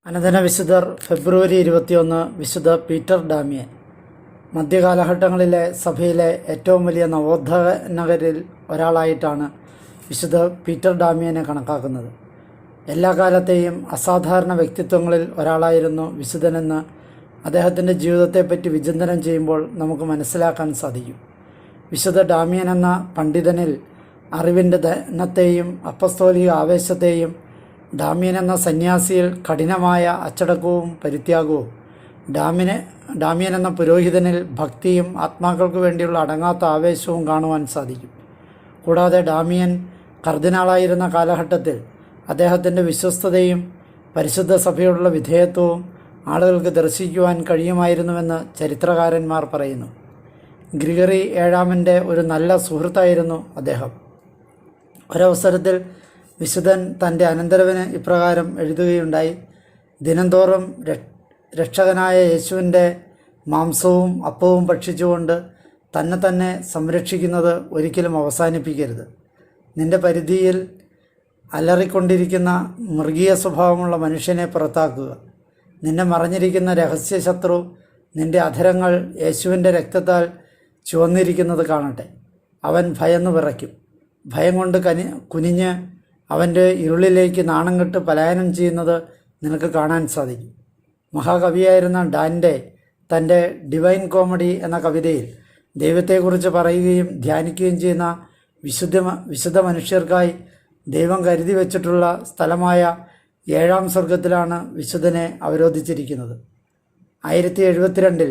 അനുദിന വിശുദ്ധർ ഫെബ്രുവരി 21 വിശുദ്ധ പീറ്റർ ഡാമിയൻ. മധ്യകാലഘട്ടങ്ങളിലെ സഭയിലെ ഏറ്റവും വലിയ നവോത്ഥാനകരിൽ ഒരാളായിട്ടാണ് വിശുദ്ധ പീറ്റർ ഡാമിയനെ കണക്കാക്കുന്നത്. എല്ലാ കാലത്തെയും അസാധാരണ വ്യക്തിത്വങ്ങളിൽ ഒരാളായിരുന്നു വിശുദ്ധനെന്ന് അദ്ദേഹത്തിൻ്റെ ജീവിതത്തെപ്പറ്റി വിചിന്തനം ചെയ്യുമ്പോൾ നമുക്ക് മനസ്സിലാക്കാൻ സാധിക്കും. വിശുദ്ധ ഡാമിയൻ എന്ന പണ്ഡിതനിൽ അറിവിൻ്റെ ധനത്തെയും അപ്പസ്തോലിക ആവേശത്തെയും, ഡാമിയൻ എന്ന സന്യാസിയിൽ കഠിനമായ അച്ചടക്കവും പരിത്യാഗവും, ഡാമിയൻ എന്ന പുരോഹിതനിൽ ഭക്തിയും ആത്മാക്കൾക്ക് വേണ്ടിയുള്ള അടങ്ങാത്ത ആവേശവും കാണുവാൻ സാധിക്കും. കൂടാതെ ഡാമിയൻ കർദിനാളായിരുന്ന കാലഘട്ടത്തിൽ അദ്ദേഹത്തിൻ്റെ വിശ്വസ്തതയും പരിശുദ്ധ സഭയോടുള്ള വിധേയത്വവും ആളുകൾക്ക് ദർശിക്കുവാൻ കഴിയുമായിരുന്നുവെന്ന് ചരിത്രകാരന്മാർ പറയുന്നു. ഗ്രിഗറി ഏഴാമൻ്റെ ഒരു നല്ല സുഹൃത്തായിരുന്നു അദ്ദേഹം. ഒരവസരത്തിൽ വിശുദ്ധൻ തൻ്റെ അനന്തരവന് ഇപ്രകാരം എഴുതുകയുണ്ടായി: ദിനംതോറും രക്ഷകനായ യേശുവിൻ്റെ മാംസവും അപ്പവും ഭക്ഷിച്ചുകൊണ്ട് തന്നെ സംരക്ഷിക്കുന്നത് ഒരിക്കലും അവസാനിപ്പിക്കരുത്. നിൻ്റെ പരിധിയിൽ അലറിക്കൊണ്ടിരിക്കുന്ന മൃഗീയ സ്വഭാവമുള്ള മനുഷ്യനെ പുറത്താക്കുക. നിന്നെ മറഞ്ഞിരിക്കുന്ന രഹസ്യ ശത്രു നിൻ്റെ അധരങ്ങൾ യേശുവിൻ്റെ രക്തത്താൽ ചുവന്നിരിക്കുന്നത് കാണട്ടെ. അവൻ ഭയന്നു വിറയ്ക്കും. ഭയം കൊണ്ട് കുനിഞ്ഞ് അവൻ്റെ ഇരുളിലേക്ക് നാണം കെട്ട് പലായനം ചെയ്യുന്നത് നിനക്ക് കാണാൻ സാധിക്കും. മഹാകവിയായിരുന്ന ഡാൻ്റെ തൻ്റെ ഡിവൈൻ കോമഡി എന്ന കവിതയിൽ ദൈവത്തെക്കുറിച്ച് പറയുകയും ധ്യാനിക്കുകയും ചെയ്യുന്ന വിശുദ്ധ മനുഷ്യർക്കായി ദൈവം കരുതി വച്ചിട്ടുള്ള സ്ഥലമായ 7-ാം സ്വർഗത്തിലാണ് വിശുദ്ധനെ അവരോധിച്ചിരിക്കുന്നത്. 1072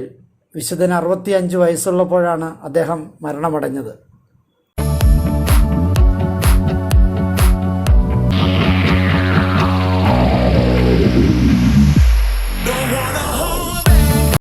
വിശുദ്ധന് 65 വയസ്സുള്ളപ്പോഴാണ് അദ്ദേഹം മരണമടഞ്ഞത്.